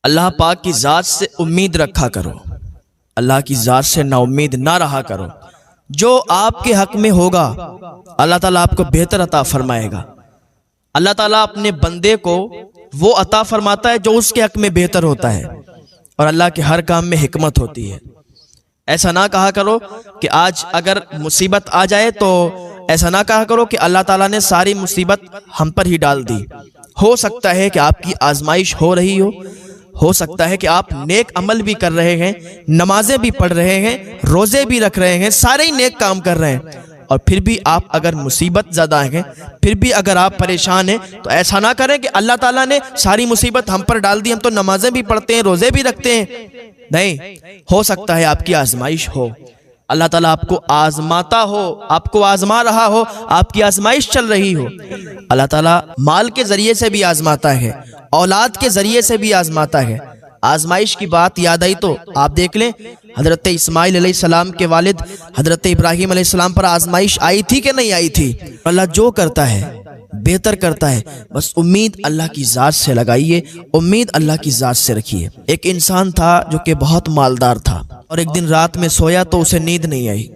اللہ پاک کی ذات سے امید رکھا کرو، اللہ کی ذات سے نا امید نہ رہا کرو۔ جو آپ کے حق میں ہوگا اللہ تعالیٰ آپ کو بہتر عطا فرمائے گا۔ اللہ تعالیٰ اپنے بندے کو وہ عطا فرماتا ہے جو اس کے حق میں بہتر ہوتا ہے، اور اللہ کے ہر کام میں حکمت ہوتی ہے۔ ایسا نہ کہا کرو کہ آج اگر مصیبت آ جائے تو ایسا نہ کہا کرو کہ اللہ تعالیٰ نے ساری مصیبت ہم پر ہی ڈال دی۔ ہو سکتا ہے کہ آپ کی آزمائش ہو رہی ہو سکتا ہے کہ آپ نیک عمل بھی کر رہے ہیں، نمازیں بھی پڑھ رہے ہیں، روزے بھی رکھ رہے ہیں، سارے ہی نیک کام کر رہے ہیں، اور پھر بھی آپ اگر مصیبت زدہ ہیں، پھر بھی اگر آپ پریشان ہیں، تو ایسا نہ کریں کہ اللہ تعالیٰ نے ساری مصیبت ہم پر ڈال دی، ہم تو نمازیں بھی پڑھتے ہیں، روزے بھی رکھتے ہیں۔ نہیں، ہو سکتا ہے آپ کی آزمائش ہو، اللہ تعالیٰ آپ کو آزماتا ہو، آپ کو آزما رہا ہو، آپ کی آزمائش چل رہی ہو۔ اللہ تعالیٰ مال کے ذریعے سے بھی آزماتا ہے، اولاد کے ذریعے سے بھی آزماتا ہے۔ آزمائش کی بات یاد آئی تو آپ دیکھ لیں، حضرت اسماعیل علیہ السلام کے والد حضرت ابراہیم علیہ السلام پر آزمائش آئی تھی کہ نہیں آئی تھی؟ اللہ جو کرتا ہے بہتر کرتا ہے، بس امید اللہ کی ذات سے لگائیے، امید اللہ کی ذات سے رکھیے۔ ایک انسان تھا جو کہ بہت مالدار تھا، اور ایک دن رات میں سویا تو اسے نیند نہیں آئی۔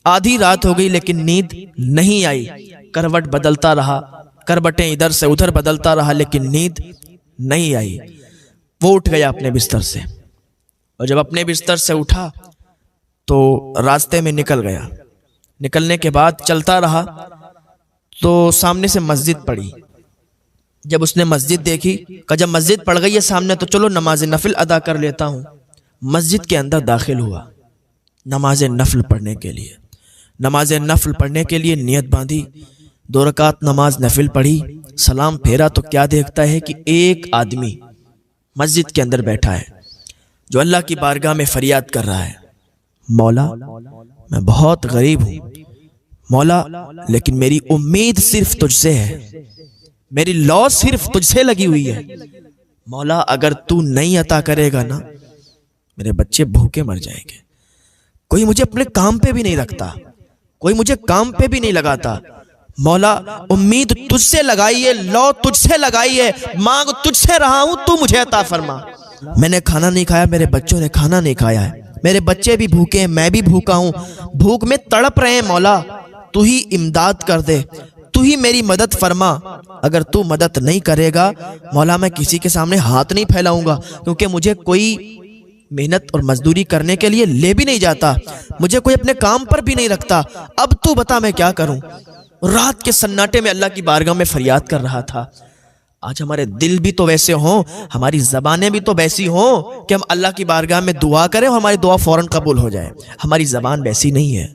آدھی رات ہو گئی لیکن نیند نہیں آئی، کروٹ بدلتا رہا، کروٹیں ادھر سے ادھر بدلتا رہا، لیکن نیند نہیں آئی۔ وہ اٹھ گیا اپنے بستر سے، اور جب اپنے بستر سے اٹھا تو راستے میں نکل گیا۔ نکلنے کے بعد چلتا رہا تو سامنے سے مسجد پڑی۔ جب اس نے مسجد دیکھی، کہ جب مسجد پڑ گئی ہے سامنے تو چلو نماز نفل ادا کر لیتا ہوں۔ مسجد کے اندر داخل ہوا نماز نفل پڑھنے کے لیے۔ نماز نفل پڑھنے کے لیے نیت باندھی، 2 رکعت نماز نفل پڑھی، سلام پھیرا تو کیا دیکھتا ہے کہ ایک آدمی مسجد کے اندر بیٹھا ہے جو اللہ کی بارگاہ میں فریاد کر رہا ہے، مولا میں بہت غریب ہوں، مولا لیکن میری امید صرف تجھ سے ہے، میری لو صرف تجھ سے لگی ہوئی ہے، مولا اگر تو نہیں عطا کرے گا نا میرے بچے بھوکے مر جائیں گے۔ کوئی مجھے اپنے کام پہ بھی نہیں رکھتا، کوئی مجھے کام پہ بھی نہیں لگاتا، مولا امید تجھ سے لگائی ہے، لو تجھ سے لگائی ہے، مانگ تجھ سے رہا ہوں، تو مجھے عطا فرما۔ میں نے کھانا نہیں کھایا، میرے بچوں نے کھانا نہیں کھایا ہے، میرے بچے بھی بھوکے ہیں، میں بھی بھوکا ہوں، بھوک میں تڑپ رہے ہیں، مولا تو ہی امداد کر دے، تو ہی میری مدد فرما۔ اگر تو مدد نہیں کرے گا مولا میں کسی کے سامنے ہاتھ نہیں پھیلاؤں گا، کیونکہ مجھے کوئی محنت اور مزدوری کرنے کے لیے لے بھی نہیں جاتا، مجھے کوئی اپنے کام پر بھی نہیں رکھتا، اب تو بتا میں کیا کروں۔ رات کے سناٹے میں اللہ کی بارگاہ میں فریاد کر رہا تھا۔ آج ہمارے دل بھی تو ویسے ہوں، ہماری زبانیں بھی تو ویسی ہوں کہ ہم اللہ کی بارگاہ میں دعا کریں اور ہماری دعا فوراً قبول ہو جائے۔ ہماری زبان ویسی نہیں ہے،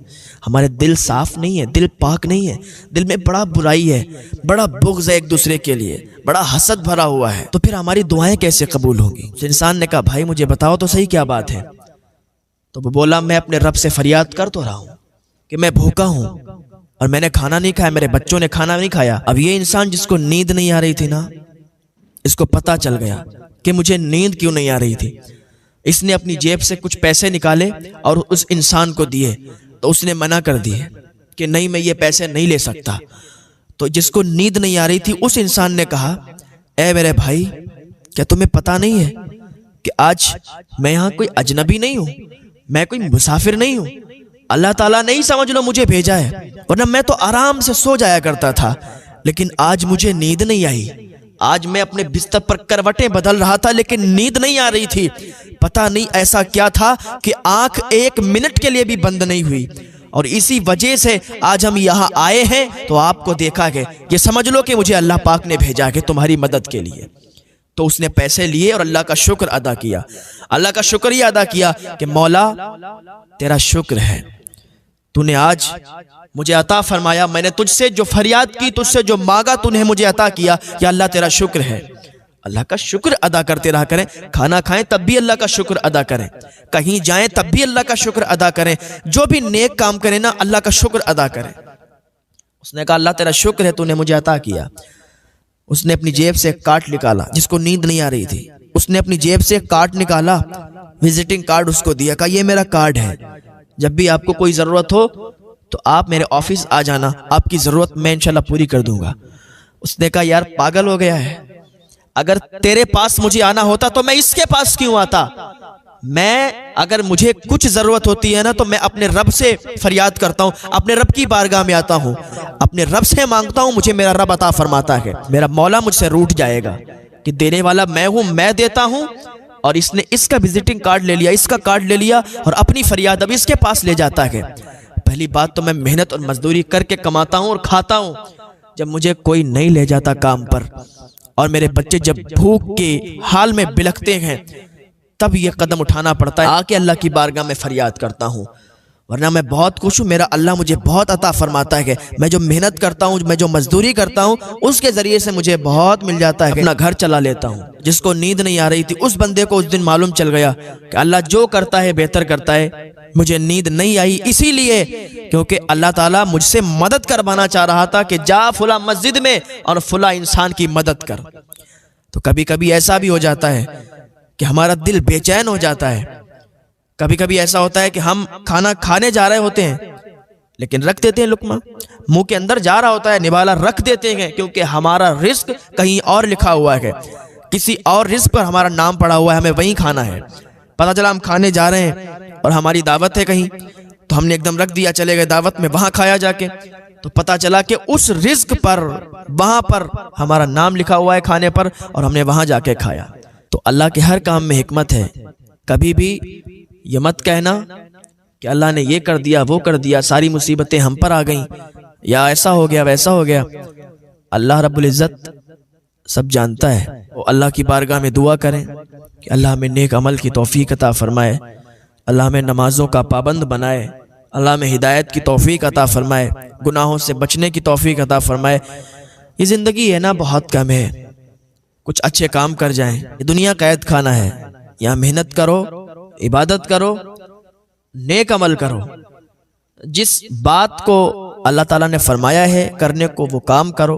ہمارے دل صاف نہیں ہے، دل پاک نہیں ہے، دل میں بڑا برائی ہے، بڑا بغض ہے ایک دوسرے کے لیے، بڑا حسد بھرا ہوا ہے، تو پھر ہماری دعائیں کیسے قبول ہوں گی؟ اس انسان نے کہا بھائی مجھے بتاؤ تو صحیح کیا بات ہے؟ تو وہ بولا میں اپنے رب سے فریاد کر تو رہا ہوں کہ میں بھوکا ہوں اور میں نے کھانا نہیں کھایا، میرے بچوں نے کھانا نہیں کھایا۔ اب یہ انسان جس کو نیند نہیں آ رہی تھی نا، اس کو پتا چل گیا کہ مجھے نیند کیوں نہیں آ رہی تھی۔ اس نے اپنی جیب سے کچھ پیسے نکالے اور اس انسان کو دیے، تو اس نے منع کر دیے کہ نہیں میں یہ پیسے نہیں لے سکتا۔ تو جس کو نیند نہیں آ رہی تھی اس انسان نے کہا اے میرے بھائی کیا تمہیں پتا نہیں ہے کہ آج میں یہاں کوئی اجنبی نہیں ہوں، میں کوئی مسافر نہیں ہوں، اللہ تعالیٰ نے ہی سمجھ لو مجھے بھیجا ہے، ورنہ میں تو آرام سے سو جایا کرتا تھا، لیکن آج مجھے نیند نہیں آئی، آج میں اپنے بستر پر کروٹیں بدل رہا تھا لیکن نیند نہیں آ رہی تھی۔ پتہ نہیں ایسا کیا تھا کہ آنکھ 1 منٹ کے لیے بھی بند نہیں ہوئی، اور اسی وجہ سے آج ہم یہاں آئے ہیں تو آپ کو دیکھا کہ یہ سمجھ لو کہ مجھے اللہ پاک نے بھیجا کہ تمہاری مدد کے لیے۔ تو اس نے پیسے لیے اور اللہ کا شکر ادا کیا، اللہ کا شکریہ ادا کیا کہ مولا تیرا شکر ہے، تو نے آج مجھے عطا فرمایا، میں نے تجھ سے جو فریاد کی، تجھ سے جو مانگا تو نے مجھے عطا کیا، یا اللہ تیرا شکر ہے۔ اللہ کا شکر ادا کرتے رہا کریں، کھانا کھائیں تب بھی اللہ کا شکر ادا کریں، کہیں جائیں تب بھی اللہ کا شکر ادا کریں، جو بھی نیک کام کریں نا اللہ کا شکر ادا کریں۔ اس نے کہا اللہ تیرا شکر ہے تو نے مجھے عطا کیا۔ اس نے اپنی جیب سے ایک کارڈ نکالا، جس کو نیند نہیں آ رہی تھی، اس نے اپنی جیب سے ایک کارڈ نکالا، وزٹنگ کارڈ اس کو دیا، کہا یہ میرا کارڈ ہے، جب بھی آپ کو کوئی ضرورت ہو تو آپ میرے آفس آ جانا، آپ کی ضرورت میں انشاءاللہ پوری کر دوں گا۔ اس نے کہا یار پاگل ہو گیا ہے، اگر تیرے پاس مجھے آنا ہوتا تو میں اس کے پاس کیوں آتا؟ میں اگر مجھے کچھ ضرورت ہوتی ہے نا تو میں اپنے رب سے فریاد کرتا ہوں، اپنے رب کی بارگاہ میں آتا ہوں، اپنے رب سے مانگتا ہوں، مجھے میرا رب عطا فرماتا ہے۔ میرا مولا مجھ سے روٹھ جائے گا کہ دینے والا میں ہوں، میں دیتا ہوں، اور اس نے اس کا وزٹنگ کارڈ لے لیا، اس کا کارڈ لے لیا، اور اپنی فریاد اب اس کے پاس لے جاتا ہے۔ پہلی بات تو میں محنت اور مزدوری کر کے کماتا ہوں اور کھاتا ہوں، جب مجھے کوئی نہیں لے جاتا کام پر، اور میرے بچے جب بھوک کے حال میں بلکتے ہیں تب یہ قدم اٹھانا پڑتا ہے، آ کے اللہ کی بارگاہ میں فریاد کرتا ہوں، ورنہ میں بہت خوش ہوں، میرا اللہ مجھے بہت عطا فرماتا ہے۔ میں جو محنت کرتا ہوں، میں جو مزدوری کرتا ہوں، اس کے ذریعے سے مجھے بہت مل جاتا ہے، اپنا گھر چلا لیتا ہوں۔ جس کو نیند نہیں آ رہی تھی اس بندے کو اس دن معلوم چل گیا کہ اللہ جو کرتا ہے بہتر کرتا ہے، مجھے نیند نہیں آئی اسی لیے کیونکہ اللہ تعالیٰ مجھ سے مدد کروانا چاہ رہا تھا کہ جا فلاں مسجد میں اور فلاں انسان کی مدد کر۔ تو کبھی کبھی ایسا بھی ہو جاتا ہے کہ ہمارا دل بے چین ہو جاتا ہے، کبھی کبھی ایسا ہوتا ہے کہ ہم کھانا کھانے جا رہے ہوتے ہیں لیکن رکھ دیتے ہیں، لقمہ منہ کے اندر جا رہا ہوتا ہے، نوالا رکھ دیتے ہیں کیونکہ ہمارا رزق کہیں اور لکھا ہوا ہے، کسی اور رزق پر ہمارا نام پڑا ہوا ہے، ہمیں وہیں کھانا ہے۔ پتہ چلا ہم کھانے جا رہے ہیں اور ہماری دعوت ہے کہیں، تو ہم نے ایک دم رکھ دیا، چلے گئے دعوت میں، وہاں کھایا جا کے، تو پتہ چلا کہ اس رزق پر وہاں پر ہمارا نام لکھا ہوا ہے کھانے پر، اور ہم نے وہاں جا کے کھایا۔ تو اللہ کے ہر کام میں حکمت ہے، کبھی بھی یہ مت کہنا کہ اللہ نے یہ کر دیا وہ کر دیا، ساری مصیبتیں ہم پر آ گئیں، یا ایسا ہو گیا ویسا ہو گیا۔ اللہ رب العزت سب جانتا ہے، وہ اللہ کی بارگاہ میں دعا کریں کہ اللہ ہمیں نیک عمل کی توفیق عطا فرمائے، اللہ ہمیں نمازوں کا پابند بنائے، اللہ ہمیں ہدایت کی توفیق عطا فرمائے، گناہوں سے بچنے کی توفیق عطا فرمائے۔ یہ زندگی ہے نا بہت کم ہے، کچھ اچھے کام کر جائیں، یہ دنیا قید خانہ ہے، یہاں محنت کرو، عبادت کرو، نیک عمل کرو، جس بات کو اللہ تعالیٰ نے فرمایا ہے کرنے کو وہ کام کرو۔